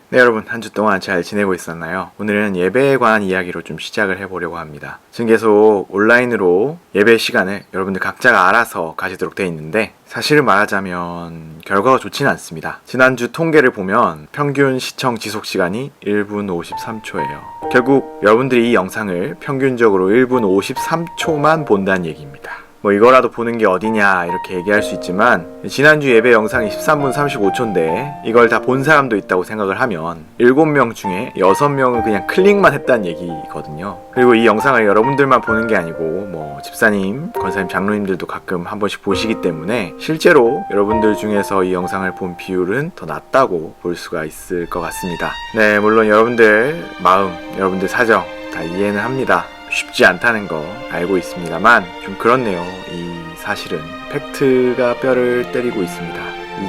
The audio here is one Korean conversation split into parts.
네, 여러분 한 주 동안 잘 지내고 있었나요? 오늘은 예배에 관한 이야기로 좀 시작을 해보려고 합니다. 지금 계속 온라인으로 예배 시간을 여러분들 각자가 알아서 가지도록 돼 있는데 사실을 말하자면 결과가 좋지는 않습니다. 지난주 통계를 보면 평균 시청 지속 시간이 1분 53초예요. 결국 여러분들이 이 영상을 평균적으로 1분 53초만 본다는 얘기입니다. 이거라도 보는 게 어디냐 이렇게 얘기할 수 있지만 지난주 예배 영상이 13분 35초인데 이걸 다 본 사람도 있다고 생각을 하면 7명 중에 6명은 그냥 클릭만 했다는 얘기거든요. 그리고 이 영상을 여러분들만 보는 게 아니고 집사님, 권사님, 장로님들도 가끔 한 번씩 보시기 때문에 실제로 여러분들 중에서 이 영상을 본 비율은 더 낮다고 볼 수가 있을 것 같습니다. 네, 물론 여러분들 마음, 여러분들 사정 다 이해는 합니다. 쉽지 않다는 거 알고 있습니다만 좀 그렇네요. 이 사실은 팩트가 뼈를 때리고 있습니다.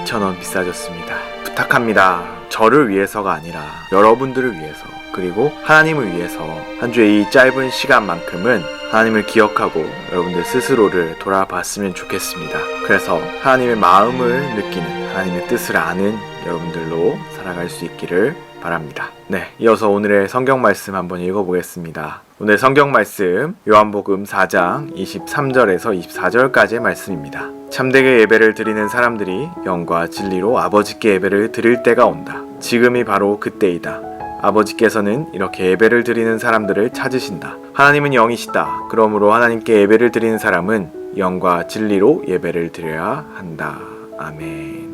2,000원 비싸졌습니다. 부탁합니다. 저를 위해서가 아니라 여러분들을 위해서, 그리고 하나님을 위해서 한 주의 이 짧은 시간만큼은 하나님을 기억하고 여러분들 스스로를 돌아봤으면 좋겠습니다. 그래서 하나님의 마음을 느끼는, 하나님의 뜻을 아는 여러분들로 살아갈 수 있기를 바랍니다. 네, 이어서 오늘의 성경 말씀 한번 읽어보겠습니다. 오늘 성경 말씀 요한복음 4장 23절에서 24절까지의 말씀입니다. 참되게 예배를 드리는 사람들이 영과 진리로 아버지께 예배를 드릴 때가 온다. 지금이 바로 그때이다. 아버지께서는 이렇게 예배를 드리는 사람들을 찾으신다. 하나님은 영이시다. 그러므로 하나님께 예배를 드리는 사람은 영과 진리로 예배를 드려야 한다. 아멘.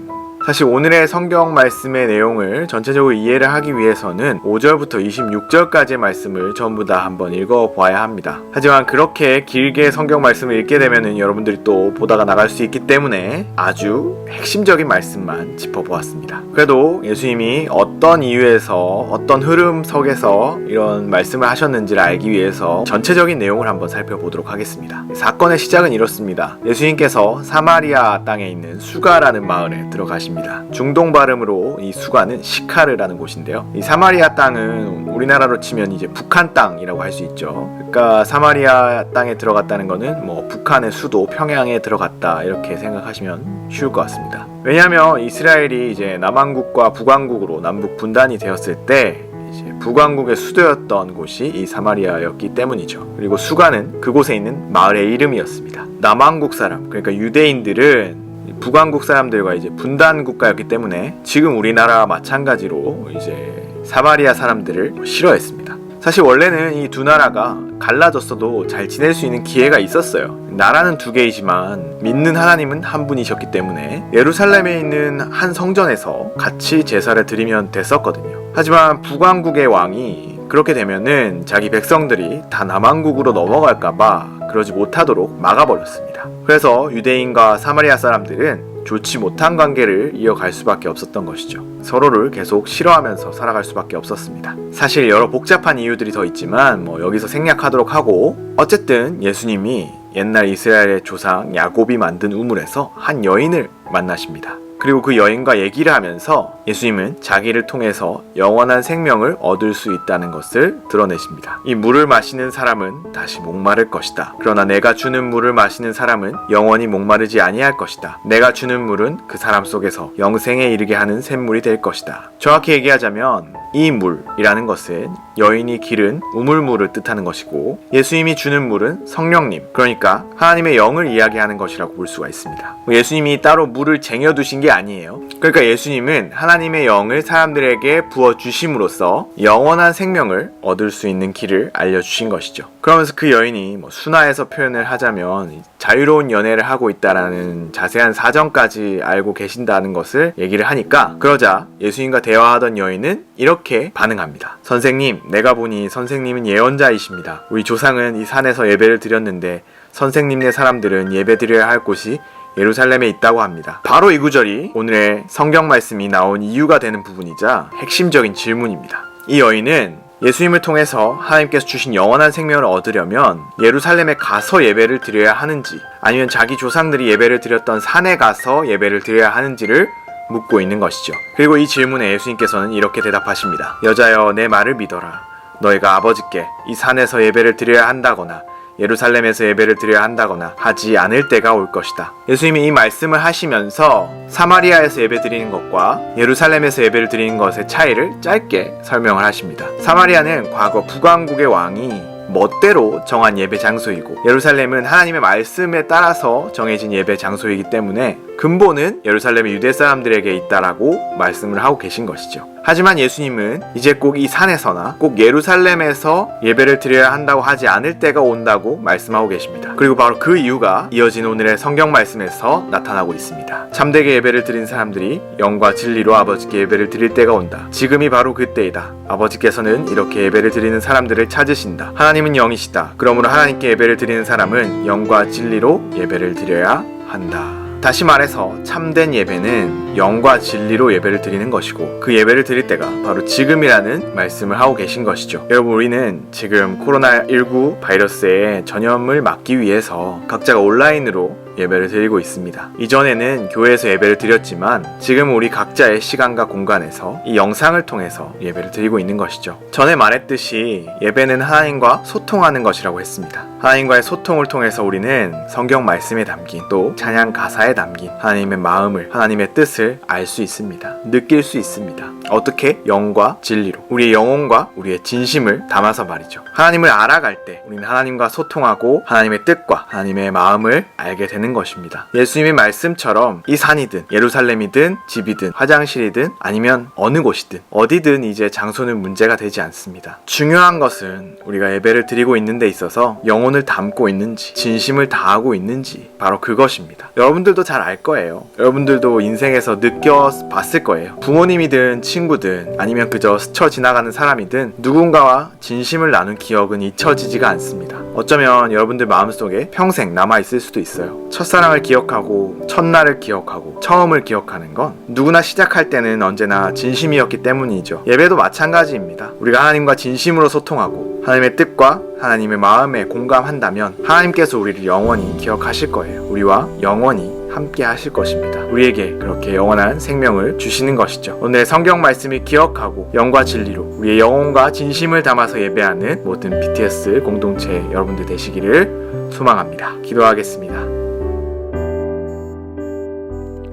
사실 오늘의 성경 말씀의 내용을 전체적으로 이해를 하기 위해서는 5절부터 26절까지의 말씀을 전부 다 한번 읽어봐야 합니다. 하지만 그렇게 길게 성경 말씀을 읽게 되면 여러분들이 또 보다가 나갈 수 있기 때문에 아주 핵심적인 말씀만 짚어보았습니다. 그래도 예수님이 어떤 이유에서 어떤 흐름 속에서 이런 말씀을 하셨는지를 알기 위해서 전체적인 내용을 한번 살펴보도록 하겠습니다. 사건의 시작은 이렇습니다. 예수님께서 사마리아 땅에 있는 수가라는 마을에 들어가십니다. 중동 발음으로 이 수가는 시카르라는 곳인데요. 이 사마리아 땅은 우리나라로 치면 이제 북한 땅이라고 할 수 있죠. 그러니까 사마리아 땅에 들어갔다는 거는 북한의 수도 평양에 들어갔다 이렇게 생각하시면 쉬울 것 같습니다. 왜냐하면 이스라엘이 이제 남왕국과 북왕국으로 남북 분단이 되었을 때 이제 북왕국의 수도였던 곳이 이 사마리아였기 때문이죠. 그리고 수가는 그곳에 있는 마을의 이름이었습니다. 남왕국 사람, 그러니까 유대인들은 북왕국 사람들과 이제 분단 국가였기 때문에 지금 우리나라와 마찬가지로 이제 사마리아 사람들을 싫어했습니다. 사실 원래는 이 두 나라가 갈라졌어도 잘 지낼 수 있는 기회가 있었어요. 나라는 두 개이지만 믿는 하나님은 한 분이셨기 때문에 예루살렘에 있는 한 성전에서 같이 제사를 드리면 됐었거든요. 하지만 북왕국의 왕이 그렇게 되면은 자기 백성들이 다 남왕국으로 넘어갈까봐 그러지 못하도록 막아버렸습니다. 그래서 유대인과 사마리아 사람들은 좋지 못한 관계를 이어갈 수밖에 없었던 것이죠. 서로를 계속 싫어하면서 살아갈 수밖에 없었습니다. 사실 여러 복잡한 이유들이 더 있지만 여기서 생략하도록 하고, 어쨌든 예수님이 옛날 이스라엘의 조상 야곱이 만든 우물에서 한 여인을 만나십니다. 그리고 그 여인과 얘기를 하면서 예수님은 자기를 통해서 영원한 생명을 얻을 수 있다는 것을 드러내십니다. 이 물을 마시는 사람은 다시 목마를 것이다. 그러나 내가 주는 물을 마시는 사람은 영원히 목마르지 아니할 것이다. 내가 주는 물은 그 사람 속에서 영생에 이르게 하는 샘물이 될 것이다. 정확히 얘기하자면 이 물이라는 것은 여인이 기른 우물물을 뜻하는 것이고, 예수님이 주는 물은 성령님, 그러니까 하나님의 영을 이야기하는 것이라고 볼 수가 있습니다. 예수님이 따로 물을 쟁여두신 게 아니에요. 그러니까 예수님은 하나님의 영을 사람들에게 부어주심으로써 영원한 생명을 얻을 수 있는 길을 알려주신 것이죠. 그러면서 그 여인이 순화해서 표현을 하자면 자유로운 연애를 하고 있다라는 자세한 사정까지 알고 계신다는 것을 얘기를 하니까, 그러자 예수님과 대화하던 여인은 이렇게 반응합니다. 선생님, 내가 보니 선생님은 예언자이십니다. 우리 조상은 이 산에서 예배를 드렸는데 선생님네 사람들은 예배 드려야 할 곳이 예루살렘에 있다고 합니다. 바로 이 구절이 오늘의 성경 말씀이 나온 이유가 되는 부분이자 핵심적인 질문입니다. 이 여인은 예수님을 통해서 하나님께서 주신 영원한 생명을 얻으려면 예루살렘에 가서 예배를 드려야 하는지, 아니면 자기 조상들이 예배를 드렸던 산에 가서 예배를 드려야 하는지를 묻고 있는 것이죠. 그리고 이 질문에 예수님께서는 이렇게 대답하십니다. 여자여, 내 말을 믿어라. 너희가 아버지께 이 산에서 예배를 드려야 한다거나 예루살렘에서 예배를 드려야 한다거나 하지 않을 때가 올 것이다. 예수님이 이 말씀을 하시면서 사마리아에서 예배 드리는 것과 예루살렘에서 예배를 드리는 것의 차이를 짧게 설명을 하십니다. 사마리아는 과거 북왕국의 왕이 멋대로 정한 예배 장소이고, 예루살렘은 하나님의 말씀에 따라서 정해진 예배 장소이기 때문에 근본은 예루살렘의 유대 사람들에게 있다라고 말씀을 하고 계신 것이죠. 하지만 예수님은 이제 꼭 이 산에서나 꼭 예루살렘에서 예배를 드려야 한다고 하지 않을 때가 온다고 말씀하고 계십니다. 그리고 바로 그 이유가 이어진 오늘의 성경 말씀에서 나타나고 있습니다. 참되게 예배를 드린 사람들이 영과 진리로 아버지께 예배를 드릴 때가 온다. 지금이 바로 그때이다. 아버지께서는 이렇게 예배를 드리는 사람들을 찾으신다. 하나님은 영이시다. 그러므로 하나님께 예배를 드리는 사람은 영과 진리로 예배를 드려야 한다. 다시 말해서 참된 예배는 영과 진리로 예배를 드리는 것이고, 그 예배를 드릴 때가 바로 지금이라는 말씀을 하고 계신 것이죠. 여러분, 우리는 지금 코로나19 바이러스의 전염을 막기 위해서 각자가 온라인으로 예배를 드리고 있습니다. 이전에는 교회에서 예배를 드렸지만 지금 우리 각자의 시간과 공간에서 이 영상을 통해서 예배를 드리고 있는 것이죠. 전에 말했듯이 예배는 하나님과 소통하는 것이라고 했습니다. 하나님과의 소통을 통해서 우리는 성경 말씀에 담긴, 또 찬양 가사에 담긴 하나님의 마음을, 하나님의 뜻을 알 수 있습니다. 느낄 수 있습니다. 어떻게? 영과 진리로, 우리의 영혼과 우리의 진심을 담아서 말이죠. 하나님을 알아갈 때 우리는 하나님과 소통하고 하나님의 뜻과 하나님의 마음을 알게 되는 것입니다. 예수님의 말씀처럼 이 산이든 예루살렘이든 집이든 화장실이든 아니면 어느 곳이든 어디든 이제 장소는 문제가 되지 않습니다. 중요한 것은 우리가 예배를 드리고 있는 데 있어서 영혼을 담고 있는지, 진심을 다하고 있는지, 바로 그것입니다. 여러분들도 잘 알 거예요. 여러분들도 인생에서 느껴봤을 거예요. 부모님이든 친구든 아니면 그저 스쳐 지나가는 사람이든 누군가와 진심을 나눈 기억은 잊혀지지가 않습니다. 어쩌면 여러분들 마음속에 평생 남아있을 수도 있어요. 첫사랑을 기억하고 첫날을 기억하고 처음을 기억하는 건 누구나 시작할 때는 언제나 진심이었기 때문이죠. 예배도 마찬가지입니다. 우리가 하나님과 진심으로 소통하고 하나님의 뜻과 하나님의 마음에 공감한다면 하나님께서 우리를 영원히 기억하실 거예요. 우리와 영원히 함께 하실 것입니다. 우리에게 그렇게 영원한 생명을 주시는 것이죠. 오늘의 성경 말씀을 기억하고 영과 진리로 우리의 영혼과 진심을 담아서 예배하는 모든 BTS 공동체 여러분들 되시기를 소망합니다. 기도하겠습니다.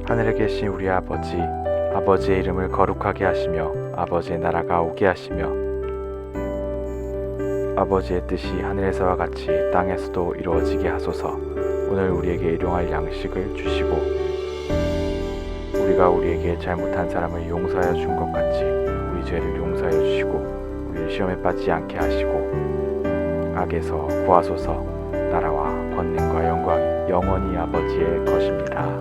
하늘에 계신 우리 아버지, 아버지의 이름을 거룩하게 하시며 아버지의 나라가 오게 하시며 아버지의 뜻이 하늘에서와 같이 땅에서도 이루어지게 하소서. 오늘 우리에게 일용할 양식을 주시고 우리가 우리에게 잘못한 사람을 용서하여 준 것 같이 우리 죄를 용서하여 주시고 우리를 시험에 빠지지 않게 하시고 악에서 구하소서. 나라와 권능과 영광이 영원히 아버지의 것입니다.